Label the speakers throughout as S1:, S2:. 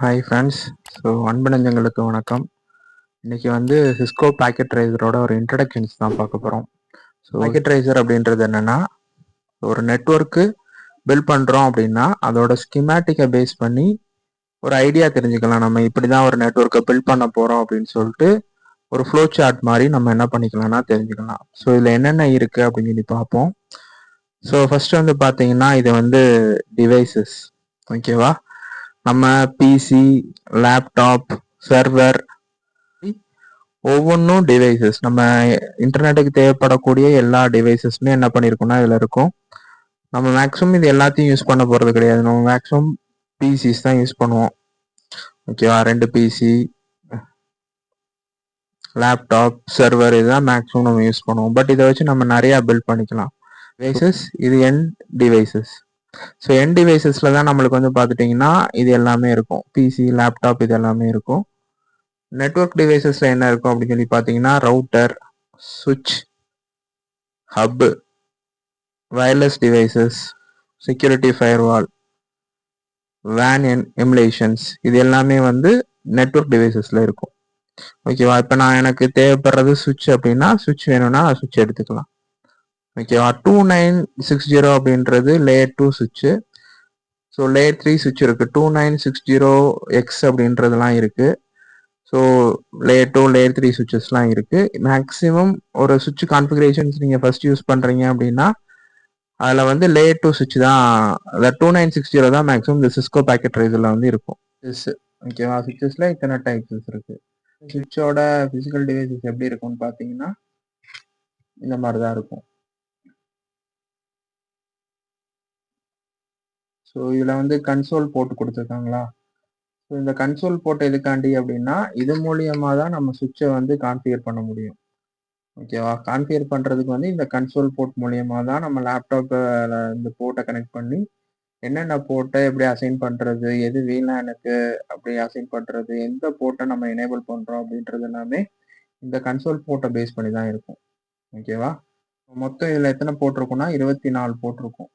S1: Hi friends. So அன்பு நெஞ்சங்களுக்கு வணக்கம். இன்னைக்கு வந்து சிஸ்கோ பாக்கெட் ரைசரோட ஒரு இன்ட்ரடக்ஷன்ஸ் தான் பார்க்க போகிறோம். ஸோ பாக்கெட் ரைசர் அப்படின்றது என்னென்னா, ஒரு நெட்ஒர்க்கு பில்ட் பண்ணுறோம் அப்படின்னா அதோட ஸ்கிமேட்டிக்கை பேஸ் பண்ணி ஒரு ஐடியா தெரிஞ்சுக்கலாம். நம்ம இப்படி தான் ஒரு நெட்ஒர்க்கை பில்ட் பண்ண போகிறோம் அப்படின்னு சொல்லிட்டு ஒரு ஃப்ளோ சார்ட் மாதிரி நம்ம என்ன பண்ணிக்கலாம்னா தெரிஞ்சுக்கலாம். ஸோ இதில் என்னென்ன இருக்குது அப்படின்னு சொல்லி பார்ப்போம். ஸோ ஃபர்ஸ்ட் வந்து பார்த்தீங்கன்னா இது வந்து டிவைசஸ், ஓகேவா? நம்ம பிசி, லேப்டாப், சர்வர் ஒவ்வொன்றும் டிவைசஸ். நம்ம இன்டர்நெட்டுக்கு தேவைப்படக்கூடிய எல்லா டிவைசஸுமே என்ன பண்ணியிருக்கோம்னா இதில் இருக்கும். நம்ம மேக்ஸிமம் இது எல்லாத்தையும் யூஸ் பண்ண போகிறது கிடையாது. நம்ம மேக்ஸிமம் பிசிஸ் தான் யூஸ் பண்ணுவோம், ஓகேவா? 2 பிசி, லேப்டாப், சர்வர் இதுதான் மேக்ஸிமம் நம்ம யூஸ் பண்ணுவோம். பட் இதை வச்சு நம்ம நிறையா பில்ட் பண்ணிக்கலாம். டிவைசஸ் இது எண்ட் டிவைசஸ். ஸோ எண்ட் டிவைசஸில் தான் நம்மளுக்கு வந்து பார்த்துட்டிங்கன்னா இது எல்லாமே இருக்கும். பிசி, லேப்டாப் இது எல்லாமே இருக்கும். நெட்ஒர்க் டிவைசஸில் என்ன இருக்கும் அப்படின்னு சொல்லி பார்த்தீங்கன்னா ரவுட்டர், சுவிட்ச், hub, wireless devices, security firewall, van எமுலேஷன்ஸ் இது எல்லாமே வந்து நெட்ஒர்க் டிவைசஸில் இருக்கும், ஓகேவா? இப்போ நான் எனக்கு தேவைப்படுறது சுவிட்ச் அப்படின்னா சுவிட்ச் வேணும்னா சுவிட்ச் எடுத்துக்கலாம், ஓகேவா? 2960 அப்படின்றது லேயர் 2 சுவிட்சு. ஸோ லேயர் 3 சுவிட்ச் இருக்குது. 2960X அப்படின்றதுலாம் இருக்குது. ஸோ லேயர் 2, லேயர் 3 சுவிட்சஸ்லாம் இருக்குது. மேக்ஸிமம் ஒரு சுவிட்ச் கான்ஃபிகரேஷன்ஸ் நீங்கள் ஃபர்ஸ்ட் யூஸ் பண்ணுறீங்க அப்படின்னா அதில் வந்து லேயர் 2 சுவிட்ச் தான், அதாவது 2960 தான் மேக்ஸிமம் இந்த சிஸ்கோ பேக்கெட் ரைஸில் வந்து இருக்கும். ஓகேவா? சுவிட்சஸில் இத்தனை டைப்ஸ் இருக்குது. சுவிட்சோட ஃபிசிக்கல் டிவைசஸ் எப்படி இருக்கும்னு பார்த்தீங்கன்னா இந்த மாதிரி தான் இருக்கும். ஸோ இதில் வந்து கன்சோல் போட்டு கொடுத்துருக்காங்களா? ஸோ இந்த கன்சோல் போட்டு எதுக்காண்டி அப்படின்னா இது மூலியமாக தான் நம்ம சுவிட்சை வந்து கான்ஃபிகர் பண்ண முடியும், ஓகேவா? கான்ஃபிகர் பண்ணுறதுக்கு வந்து இந்த கன்சோல் போர்ட் மூலியமாக தான் நம்ம லேப்டாப்பில் இந்த போர்ட்டை கனெக்ட் பண்ணி என்னென்ன போர்ட்டை எப்படி அசைன் பண்ணுறது, எது VLAN-க்கு அப்படி அசைன் பண்ணுறது, எந்த போர்ட்டை நம்ம எனேபிள் பண்ணுறோம் அப்படின்றது எல்லாமே இந்த கன்சோல் போர்ட்டை பேஸ் பண்ணி தான் இருக்கும், ஓகேவா? மொத்தம் இதில் எத்தனை போட்டிருக்குன்னா 24 போட்டிருக்கும்.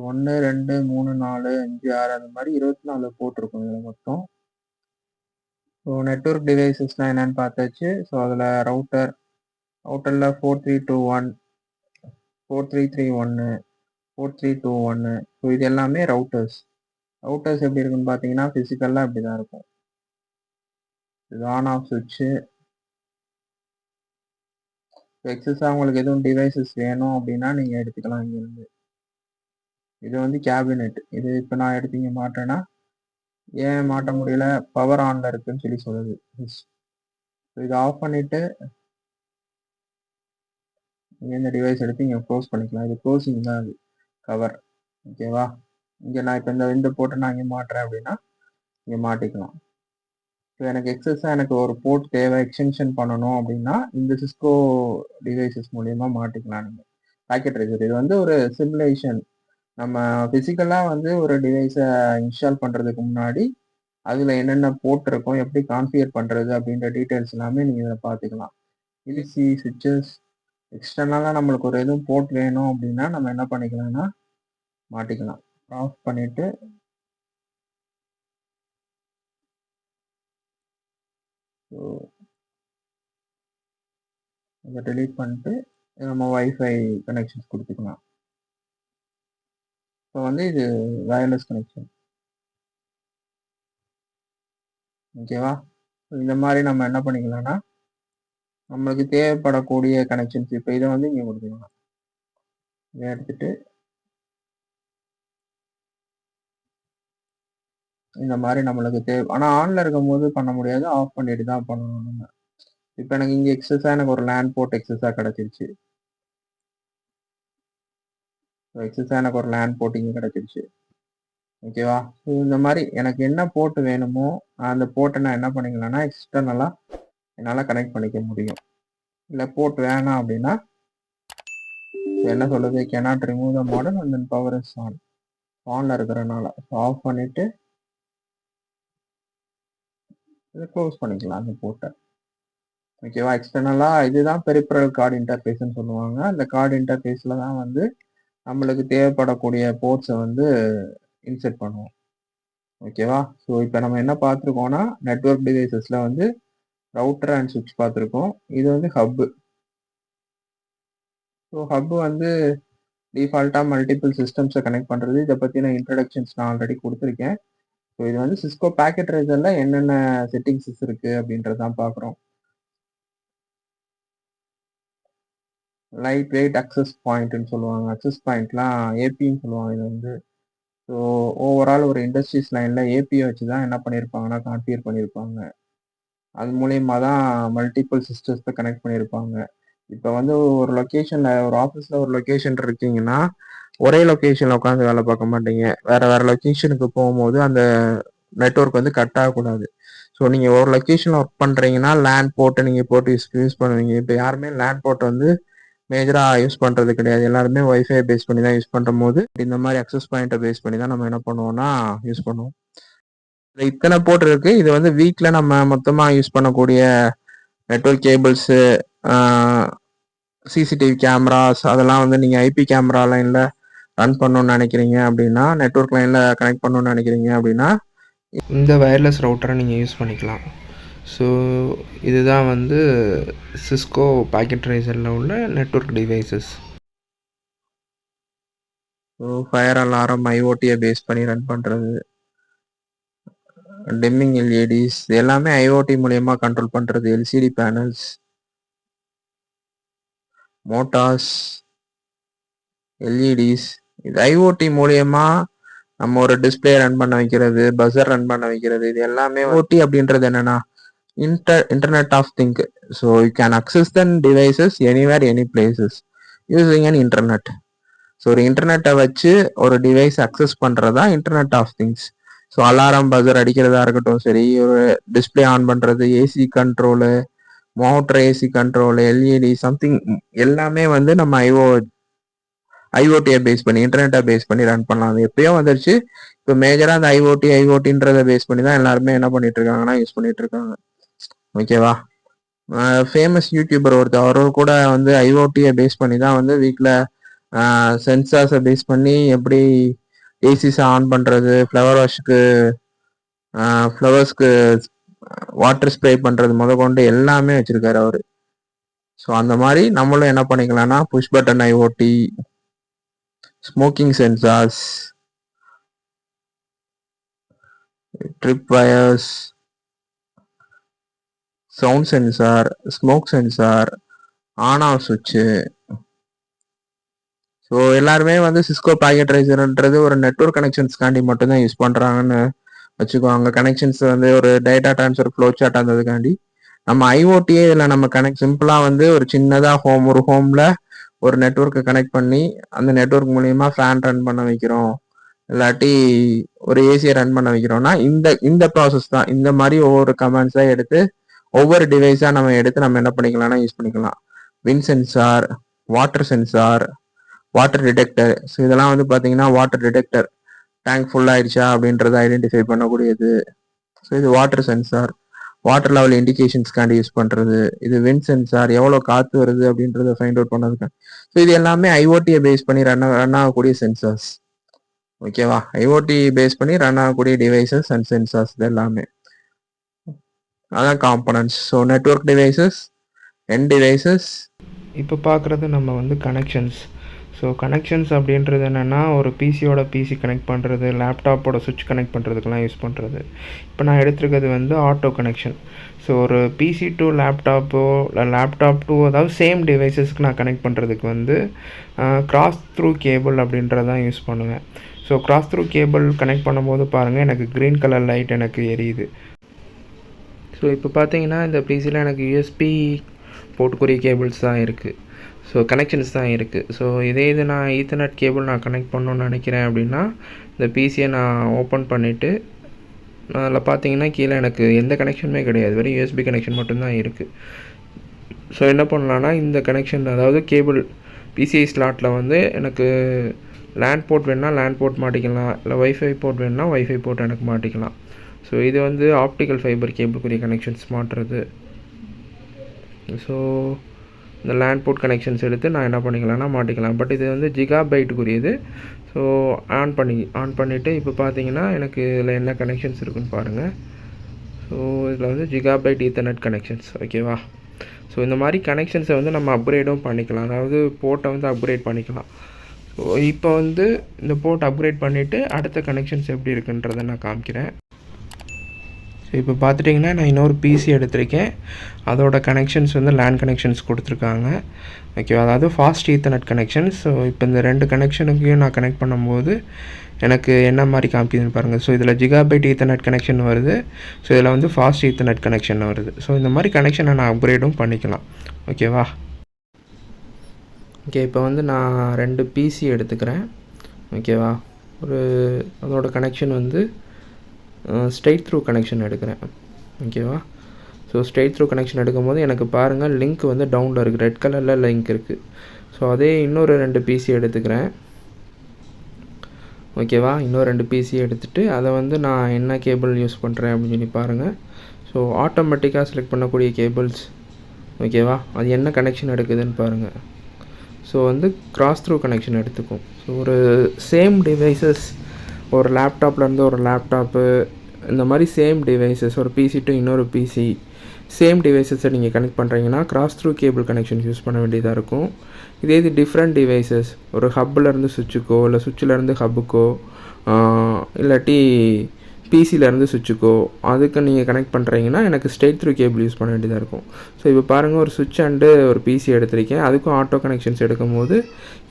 S1: 1 2 3 4 5 6 அந்த மாதிரி 24 போட்டிருக்கும் இதில் மொத்தம். ஸோ நெட்ஒர்க் டிவைசஸ்னால் என்னென்னு பார்த்தாச்சு. ஸோ அதில் ரவுட்டரில் 4321, 4331, 4321. ஸோ இது எல்லாமே ரவுட்டர்ஸ். ரவுட்டர்ஸ் எப்படி இருக்குன்னு பார்த்தீங்கன்னா ஃபிசிக்கலாக இப்படி தான் இருக்கும். இது ஆன் ஆஃப் சுவிட்சு. எக்ஸஸாக உங்களுக்கு எதுவும் டிவைசஸ் வேணும் அப்படின்னா நீங்கள் எடுத்துக்கலாம் இங்கேருந்து. இது வந்து கேபினெட். இது இப்போ நான் எடுத்து இங்கே மாட்டேன்னா ஏன் மாட்ட முடியல, பவர் ஆனில் இருக்குன்னு சொல்லி சொல்லுது. இதை ஆஃப் பண்ணிவிட்டு இந்த டிவைஸ் எடுத்து இங்கே க்ளோஸ் பண்ணிக்கலாம். இது க்ளோசிங் தான், அது கவர், ஓகேவா? இங்கே நான் இப்போ இந்த போட்டு நான் இங்கே மாட்டுறேன் அப்படின்னா இங்கே மாட்டிக்கலாம். ஸோ எனக்கு எக்ஸஸாக எனக்கு ஒரு போர்ட் தேவை, எக்ஸ்டென்ஷன் பண்ணணும் அப்படின்னா இந்த சிஸ்கோ டிவைசஸ் மூலியமாக மாட்டிக்கலாம் நீங்கள் பாக்கெட் ரைசர். இது வந்து ஒரு சிமுலேஷன். நம்ம ஃபிசிக்கலாக வந்து ஒரு டிவைஸை இன்ஸ்டால் பண்ணுறதுக்கு முன்னாடி அதில் என்னென்ன போர்ட் இருக்கும், எப்படி கான்ஃபிகர் பண்ணுறது அப்படின்ற டீட்டெயில்ஸ் எல்லாமே நீங்கள் இதில் பார்த்துக்கலாம். பிசி, சுவிட்சஸ், எக்ஸ்டர்னலாக நம்மளுக்கு ஒரு எதுவும் போர்ட் வேணும் அப்படின்னா நம்ம என்ன பண்ணிக்கலாம்னா மாட்டிக்கலாம். ஆஃப் பண்ணிவிட்டு இதை டெலீட் பண்ணிட்டு நம்ம வைஃபை கனெக்ஷன்ஸ் கொடுத்துக்கலாம். இப்போ வந்து இது வயர்லெஸ் கனெக்ஷன், ஓகேவா? இந்த மாதிரி நம்ம என்ன பண்ணிக்கலாம்னா நம்மளுக்கு தேவைப்படக்கூடிய கனெக்ஷன்ஸ் இப்போ இதை வந்து இங்கே கொடுத்துக்கலாம். இதை எடுத்துட்டு இந்த மாதிரி நம்மளுக்கு தேவை, ஆனால் ஆனில் இருக்கும் போது பண்ண முடியாது, ஆஃப் பண்ணிட்டு தான் பண்ணணும் நம்ம. இப்போ எனக்கு இங்கே எக்ஸஸாக எனக்கு ஒரு லேண்ட் போர்ட் எக்ஸஸாக கிடச்சிருச்சு. எக்ஸஸாக எனக்கு ஒரு லேண்ட் போர்ட் இங்கே கிடச்சிருச்சு, ஓகேவா? ஸோ இந்த மாதிரி எனக்கு என்ன போர்ட் வேணுமோ அந்த போர்ட்டை நான் என்ன பண்ணிக்கலாம்னா எக்ஸ்டர்னலாக என்னால் கனெக்ட் பண்ணிக்க முடியும். இல்லை போர்ட் வேணாம் அப்படின்னா என்ன சொல்லுது, cannot remove the modem and then power is on, ஆனில் இருக்கிறனால ஆஃப் பண்ணிவிட்டு இதை க்ளோஸ் பண்ணிக்கலாம் அந்த போர்ட்டை, ஓகேவா? எக்ஸ்டர்னலாக இதுதான் பெரிஃபரல் கார்டு இன்டர்ஃபேஸ்ன்னு சொல்லுவாங்க. அந்த கார்டு இன்டர்ஃபேஸில் தான் வந்து நம்மளுக்கு தேவைப்படக்கூடிய போர்ட்ஸை வந்து இன்செர்ட் பண்ணுவோம். ஓகேவா? ஸோ இப்போ நம்ம என்ன பார்த்துருக்கோம்னா, நெட்வொர்க் டிவைசஸில் வந்து ரவுட்டர் அண்ட் சுவிட்ச் பார்த்துருக்கோம். இது வந்து ஹப்பு. ஸோ ஹப்பு வந்து டிஃபால்ட்டாக மல்டிபிள் சிஸ்டம்ஸை கனெக்ட் பண்ணுறது. இதை பற்றின இன்ட்ரடக்ஷன்ஸ் நான் ஆல்ரெடி கொடுத்துருக்கேன். ஸோ இது வந்து சிஸ்கோ பேக்கெட் ரைசரில் என்னென்ன செட்டிங்ஸஸ் இருக்குது அப்படின்றது தான் பார்க்குறோம். லைட் வெயிட் அக்சஸ் பாயிண்ட்னு சொல்லுவாங்க. அக்சஸ் பாயிண்ட்லாம் ஏபின்னு சொல்லுவாங்க. இது வந்து ஸோ ஓவரால் ஒரு இண்டஸ்ட்ரீஸ் லைனில் ஏபியை வச்சு தான் என்ன பண்ணியிருப்பாங்கன்னா கான்ஃபிகர் பண்ணியிருப்பாங்க. அது மூலயமா தான் மல்டிபிள் சிஸ்டம்ஸை கனெக்ட் பண்ணியிருப்பாங்க. இப்போ வந்து ஒரு லொக்கேஷனில் ஒரு ஆஃபீஸில் ஒரு லொக்கேஷன் இருக்கீங்கன்னா ஒரே லொக்கேஷனில் உட்காந்து வேலை பார்க்க மாட்டீங்க. வேறு வேறு லொக்கேஷனுக்கு போகும்போது அந்த நெட்வொர்க் வந்து கட் ஆகக்கூடாது. ஸோ நீங்கள் ஒரு லொக்கேஷனில் ஒர்க் பண்ணுறீங்கன்னா லேண்ட் போட்டு நீங்கள் போட்டு யூஸ் பண்ணுவீங்க. இப்போ யாருமே லேண்ட் போட்டு வந்து மேஜராக யூஸ் பண்ணுறது கிடையாது. எல்லாருமே ஒய்ஃபை பேஸ் பண்ணி தான் யூஸ் பண்ணும் போது இந்த மாதிரி அக்சஸ் பாயிண்ட்டை பேஸ் பண்ணி தான் நம்ம என்ன பண்ணுவோம்னா யூஸ் பண்ணுவோம். இத்தனை போர்ட் இருக்கு. இது வந்து வீக்ல நம்ம மொத்தமாக யூஸ் பண்ணக்கூடிய நெட்வொர்க் கேபிள்ஸு, சிசிடிவி கேமராஸ் அதெல்லாம் வந்து நீங்கள் ஐபி கேமரா லைனில் ரன் பண்ணணும்னு நினைக்கிறீங்க அப்படின்னா, நெட்வொர்க் லைனில் கனெக்ட் பண்ணணும்னு நினைக்கிறீங்க அப்படின்னா இந்த வயர்லெஸ் ரவுட்டரை நீங்கள் யூஸ் பண்ணிக்கலாம். ஸோ இதுதான் வந்து சிஸ்கோ பாக்கெட் ரைசரில் உள்ள network devices. So fire alarm ஐஓடியை பேஸ் பண்ணி ரன் பண்ணுறது, டிம்மிங் எல்இடிஸ் எல்லாமே ஐஓடி மூலயமா கண்ட்ரோல் பண்ணுறது, எல்சிடி பேனல்ஸ், மோட்டார்ஸ், எல்இடிஸ் இது ஐஓடி மூலயமா நம்ம ஒரு டிஸ்பிளே ரன் பண்ண வைக்கிறது, பஸர் ரன் பண்ண வைக்கிறது. இது எல்லாமே ஓடி அப்படின்றது என்னன்னா internet of thing. So you can access the devices anywhere any places using an internet. So ஒரு இன்டர்நெட்டை வச்சு ஒரு டிவைஸ் அக்சஸ் பண்ணுறதா internet of things. So alarm buzzer அடிக்கிறதா இருக்கட்டும் சரி, ஒரு டிஸ்பிளே ஆன் பண்ணுறது, AC control, motor AC control, LED something எல்லாமே வந்து நம்ம ஐஓடியை பேஸ் பண்ணி இன்டர்நெட்டை பேஸ் பண்ணி ரன் பண்ணலாம். அது எப்பயோ வந்துருச்சு. இப்போ மேஜராக அந்த ஐஓடின்றதை பேஸ் பண்ணி தான் எல்லாருமே என்ன பண்ணிட்டு இருக்காங்கன்னா யூஸ் பண்ணிட்டு இருக்காங்க. ஓகேவா? ஃபேமஸ் யூடியூபர் ஒருத்தர் அவரும் கூட வந்து ஐஓடியை பேஸ் பண்ணி தான் வந்து வீட்டில் சென்சார்ஸை பேஸ் பண்ணி எப்படி ஏசிஸை ஆன் பண்ணுறது, ஃப்ளவர்ஸ்க்கு வாட்டர் ஸ்ப்ரே பண்ணுறது கொண்டு எல்லாமே வச்சுருக்காரு அவர். ஸோ அந்த மாதிரி நம்மளும் என்ன பண்ணிக்கலாம்னா push button IoT, smoking sensors, trip wires, sound sensor, smoke sensor, on off சுவிட்சு. ஸோ எல்லாருமே வந்து சிஸ்கோ பாக்கெட் ரைசர்ன்றது ஒரு நெட்வொர்க் கனெக்ஷன்ஸ்காண்டி மட்டும்தான் யூஸ் பண்ணுறாங்கன்னு வச்சுக்கோங்க. கனெக்ஷன்ஸ் வந்து ஒரு டேட்டா ட்ரான்ஸ்ஃபர் ஃப்ளோ சார்ட் இருந்ததுக்காண்டி நம்ம ஐஓடியே இதில் நம்ம சிம்பிளாக வந்து ஒரு சின்னதாக ஒரு ஹோமில் ஒரு நெட்வொர்க்கை கனெக்ட் பண்ணி அந்த நெட்வொர்க் மூலியமாக ஃபேன் ரன் பண்ண வைக்கிறோம், இல்லாட்டி ஒரு ஏசியை ரன் பண்ண வைக்கிறோம்னா இந்த ப்ராசஸ் தான். இந்த மாதிரி ஒவ்வொரு கமெண்ட்ஸாக எடுத்து ஒவ்வொரு டிவைஸாக நம்ம எடுத்து நம்ம என்ன பண்ணிக்கலாம்னா யூஸ் பண்ணிக்கலாம். Win sensor, water sensor, water detector. So இதெல்லாம் வந்து பார்த்தீங்கன்னா வாட்டர் டிடெக்டர் டேங்க் ஃபுல் ஆயிடுச்சா அப்படின்றத ஐடென்டிஃபை பண்ணக்கூடியது. ஸோ இது வாட்டர் சென்சார், வாட்டர் லெவல் இண்டிகேஷன்ஸ்க்காண்டி யூஸ் பண்ணுறது. இது வின் சென்சார், எவ்வளோ காற்று வருது அப்படின்றத ஃபைண்ட் அவுட் பண்ணதுக்கு. ஸோ இது எல்லாமே ஐஓடியை பேஸ் பண்ணி ரன் ஆகக்கூடிய சென்சார்ஸ். ஓகேவா? ஐஓடி பேஸ் பண்ணி ரன் ஆகக்கூடிய டிவைசஸ் அண்ட் சென்சார்ஸ் இது எல்லாமே அதான் components. So network devices, end devices. இப்போ பார்க்குறது நம்ம வந்து கனெக்ஷன்ஸ். ஸோ கனெக்ஷன்ஸ் அப்படின்றது என்னென்னா ஒரு பிசியோட பிசி கனெக்ட் பண்ணுறது, லேப்டாப்போட சுவிட்ச் கனெக்ட் பண்ணுறதுக்கெலாம் யூஸ் பண்ணுறது. இப்போ நான் எடுத்துருக்கிறது வந்து ஆட்டோ கனெக்ஷன். ஸோ ஒரு பிசி டு லேப்டாப்போ இல்லை லேப்டாப் டு அதாவது சேம் டிவைசஸ்க்கு நான் கனெக்ட் பண்ணுறதுக்கு வந்து கிராஸ் த்ரூ கேபிள் அப்படின்றதான் யூஸ் பண்ணுவேன். So cross through cable connect பண்ணும்போது பாருங்கள் எனக்கு க்ரீன் கலர் லைட் எனக்கு எரியுது. ஸோ இப்போ பார்த்தீங்கன்னா இந்த பிசியில் எனக்கு யூஎஸ்பி போர்ட்டுக்குரிய கேபிள்ஸ் தான் இருக்குது. ஸோ கனெக்ஷன்ஸ் தான் இருக்குது. ஸோ இது நான் ஈத்தர்நெட் கேபிள் நான் கனெக்ட் பண்ணணுன்னு நினைக்கிறேன் அப்படின்னா இந்த பிசியை நான் ஓப்பன் பண்ணிவிட்டு அதில் பார்த்தீங்கன்னா கீழே எனக்கு எந்த கனெக்ஷனுமே கிடையாது, வெறும் யூஎஸ்பி கனெக்ஷன் மட்டும்தான் இருக்குது. ஸோ என்ன பண்ணலான்னா இந்த கனெக்ஷன் அதாவது கேபிள் பிசிஐ ஸ்லாட்டில் வந்து எனக்கு லேண்ட் போர்ட் வேணுன்னா லேண்ட் போர்ட் மாட்டிக்கலாம், இல்லை ஒய்ஃபை போர்ட் வேணுன்னா ஒய்ஃபை போர்ட் எனக்கு மாட்டிக்கலாம். ஸோ இது வந்து ஆப்டிக்கல் ஃபைபர் கேபிளுக்குரிய கனெக்ஷன்ஸ் மாட்டுறது. ஸோ இந்த லேண்ட் போர்ட் கனெக்ஷன்ஸ் எடுத்து நான் என்ன பண்ணிக்கலாம்னா மாட்டிக்கலாம். பட் இது வந்து ஜிகாபைட்டுக்குரியது. ஸோ ஆன் பண்ணிவிட்டு இப்போ பார்த்தீங்கன்னா எனக்கு இதில் என்ன கனெக்ஷன்ஸ் இருக்குன்னு பாருங்கள். ஸோ இதில் வந்து ஜிகாபைட் ஈத்தர்நெட் கனெக்ஷன்ஸ். ஓகேவா? ஸோ இந்த மாதிரி கனெக்ஷன்ஸை வந்து நம்ம அப்கிரேடும் பண்ணிக்கலாம், அதாவது போர்ட்டை வந்து அப்கிரேட் பண்ணிக்கலாம். ஸோ இப்போ வந்து இந்த போர்ட் அப்கிரேட் பண்ணிவிட்டு அடுத்த கனெக்ஷன்ஸ் எப்படி இருக்குன்றதை நான் காமிக்கிறேன். ஸோ இப்போ பார்த்துட்டிங்கன்னா நான் இன்னொரு பிசி எடுத்திருக்கேன். அதோட கனெக்ஷன்ஸ் வந்து லேண்ட் கனெக்ஷன்ஸ் கொடுத்துருக்காங்க. ஓகேவா? அதாவது ஃபாஸ்ட் ஈத்தர்நெட் கனெக்ஷன்ஸ். ஸோ இப்போ இந்த 2 கனெக்ஷனுக்கையும் நான் கனெக்ட் பண்ணும்போது எனக்கு என்ன மாதிரி காமிக்குதுன்னு பாருங்கள். ஸோ இதில் ஜிகாபைட் ஈத்தர்நெட் கனெக்ஷன் வருது. ஸோ இதில் வந்து ஃபாஸ்ட் ஈத்தர்நெட் கனெக்ஷன் வருது. ஸோ இந்த மாதிரி கனெக்ஷனை நான் அப்கிரேடும் பண்ணிக்கலாம். ஓகேவா? ஓகே, இப்போ வந்து நான் 2 பிசி எடுத்துக்கிறேன். ஓகேவா? அதோட கனெக்ஷன் வந்து ஸ்ட்ரெயிட் த்ரூ கனெக்ஷன் எடுக்கிறேன். ஓகேவா? ஸோ ஸ்ட்ரெயிட் த்ரூ கனெக்ஷன் எடுக்கும்போது எனக்கு பாருங்கள் லிங்க் வந்து டவுனில் இருக்குது, ரெட் கலரில் லிங்க் இருக்குது. ஸோ அதே இன்னொரு 2 பிசி எடுத்துக்கிறேன். ஓகேவா? இன்னொரு 2 பிசி எடுத்துகிட்டு அதை வந்து நான் என்ன கேபிள் யூஸ் பண்ணுறேன் அப்படின்னு சொல்லி பாருங்கள். ஸோ ஆட்டோமேட்டிக்காக செலக்ட் பண்ணக்கூடிய கேபிள்ஸ். ஓகேவா? அது என்ன கனெக்ஷன் எடுக்குதுன்னு பாருங்கள். ஸோ வந்து கிராஸ் த்ரூ கனெக்ஷன் எடுத்துக்கும். ஸோ ஒரு சேம் டிவைசஸ், ஒரு லேப்டாப்லேருந்து ஒரு லேப்டாப்பு, இந்த மாதிரி சேம் டிவைசஸ், ஒரு பிசி டு இன்னொரு பிசி, சேம் டிவைசஸை நீங்கள் கனெக்ட் பண்ணுறீங்கன்னா cross through cable connection use பண்ண வேண்டியதாக இருக்கும். இது டிஃப்ரெண்ட் டிவைசஸ், ஒரு ஹப்பிலேருந்து சுவிட்சுக்கோ இல்லை சுவிட்சிலேருந்து ஹப்புக்கோ இல்லாட்டி பிசிலேருந்து சுவிட்சுக்கோ அதுக்கு நீங்கள் கனெக்ட் பண்ணுறீங்கன்னா எனக்கு ஸ்ட்ரெயிட் த்ரூ கேபிள் யூஸ் பண்ண வேண்டியதாக இருக்கும். ஸோ இப்போ பாருங்கள், ஒரு சுவிட்ச் அண்டு ஒரு பிசி எடுத்திருக்கேன். அதுக்கும் ஆட்டோ கனெக்ஷன்ஸ் எடுக்கும் போது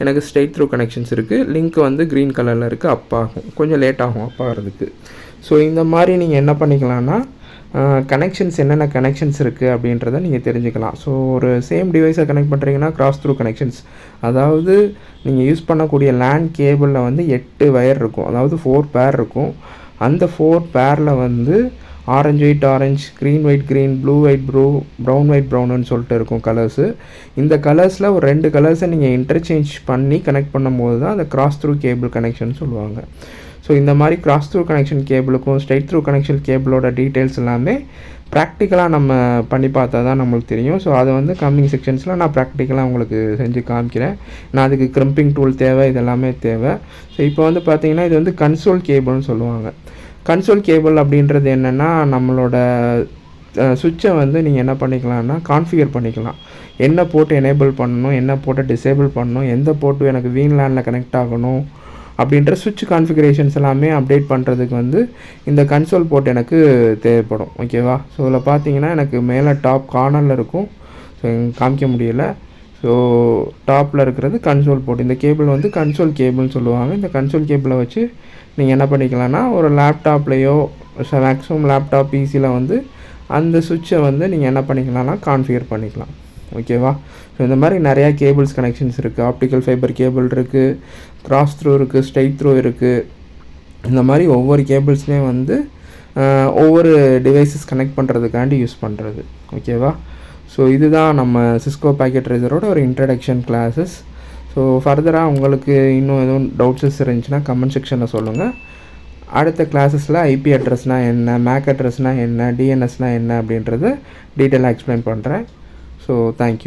S1: எனக்கு ஸ்ட்ரெயிட் த்ரூ கனெக்ஷன்ஸ் இருக்குது. லிங்க் வந்து க்ரீன் கலரில் இருக்குது. அப் ஆகும், கொஞ்சம் லேட் ஆகும் அப் ஆகிறதுக்கு. ஸோ இந்த மாதிரி நீங்கள் என்ன பண்ணிக்கலாம்னா கனெக்ஷன்ஸ் என்னென்ன கனெக்ஷன்ஸ் இருக்குது அப்படின்றத நீங்கள் தெரிஞ்சுக்கலாம். ஸோ ஒரு சேம் டிவைஸை கனெக்ட் பண்ணுறீங்கன்னா கிராஸ் த்ரூ கனெக்ஷன்ஸ், அதாவது நீங்கள் யூஸ் பண்ணக்கூடிய லேண்ட் கேபிளில் வந்து 8 வயர் இருக்கும், அதாவது 4 பேர் இருக்கும். அந்த 4 பேரில் வந்து orange white orange, green white green, blue white blue, brown white ப்ரௌனுன்னு சொல்லிட்டு இருக்கும் கலர்ஸு. இந்த கலர்ஸில் ஒரு 2 கலர்ஸை நீங்கள் இன்டர்சேஞ்ச் பண்ணி கனெக்ட் பண்ணும்போது தான் அந்த கிராஸ் த்ரூ கேபிள் கனெக்ஷன் சொல்லுவாங்க. ஸோ இந்த மாதிரி கிராஸ் த்ரூ கனெக்ஷன் கேபிளுக்கும் ஸ்ட்ரெயிட் த்ரூ கனெக்ஷன் கேபிளோட டீட்டெயில்ஸ் எல்லாமே ப்ராக்டிக்கலாக நம்ம பண்ணி பார்த்தா தான் நம்மளுக்கு தெரியும். ஸோ அதை வந்து கம்மிங் செக்ஷன்ஸில் நான் ப்ராக்டிக்கலாக உங்களுக்கு செஞ்சு காமிக்கிறேன். நான் அதுக்கு கிரிம்பிங் டூல் தேவை, இதெல்லாமே தேவை. ஸோ இப்போ வந்து பார்த்திங்கன்னா இது வந்து கன்சோல் கேபிள்னு சொல்லுவாங்க. கன்சோல் கேபிள் அப்படின்றது என்னென்னா நம்மளோட சுவிட்சை வந்து நீங்கள் என்ன பண்ணிக்கலாம்னா கான்ஃபிகர் பண்ணிக்கலாம். என்ன போட்டு எனேபிள் பண்ணணும், என்ன போட்டு டிசேபிள் பண்ணணும், எந்த போட்டு எனக்கு வீன்லேண்டில் கனெக்ட் ஆகணும் அப்படின்ற சுவிட்ச் கான்ஃபிகரேஷன்ஸ் எல்லாமே அப்டேட் பண்ணுறதுக்கு வந்து இந்த கன்சோல் போர்ட் எனக்கு தேவைப்படும். ஓகேவா? ஸோ இதில் பார்த்தீங்கன்னா எனக்கு மேலே டாப் கார்னரில் இருக்கும். ஸோ காமிக்க முடியல. ஸோ டாப்பில் இருக்கிறது கன்சோல் போர்ட். இந்த கேபிள் வந்து கன்சோல் கேபிள்னு சொல்லுவாங்க. இந்த கன்சோல் கேபிளை வச்சு நீங்கள் என்ன பண்ணிக்கலாம்னா ஒரு லேப்டாப்லேயோ மேக்ஸிமம் லேப்டாப் பிசியில் வந்து அந்த சுவிட்சை வந்து நீங்கள் என்ன பண்ணிக்கலாம்னா கான்ஃபிகர் பண்ணிக்கலாம். ஓகேவா? ஸோ இந்த மாதிரி நிறையா கேபிள்ஸ் கனெக்ஷன்ஸ் இருக்குது. ஆப்டிக்கல் ஃபைபர் கேபிள் இருக்குது, கிராஸ் த்ரூ இருக்குது, ஸ்ட்ரெயிட் த்ரூ இருக்குது. இந்த மாதிரி ஒவ்வொரு கேபிள்ஸுமே வந்து ஒவ்வொரு டிவைசஸ் கனெக்ட் பண்ணுறதுக்காண்டி யூஸ் பண்ணுறது. ஓகேவா? ஸோ இதுதான் நம்ம சிஸ்கோ பாக்கெட் ட்ரேசரோட ஒரு இன்ட்ரடக்ஷன் கிளாஸஸ். ஸோ ஃபர்தராக உங்களுக்கு இன்னும் எதுவும் டவுட்ஸஸ் இருந்துச்சுன்னா கமெண்ட் செக்ஷனில் சொல்லுங்கள். அடுத்த கிளாஸஸில் ஐபி அட்ரஸ்னால் என்ன, மேக் அட்ரஸ்னால் என்ன, டிஎன்எஸ்னால் என்ன அப்படின்றத டீட்டெயிலாக எக்ஸ்பிளைன் பண்ணுறேன். So thank you.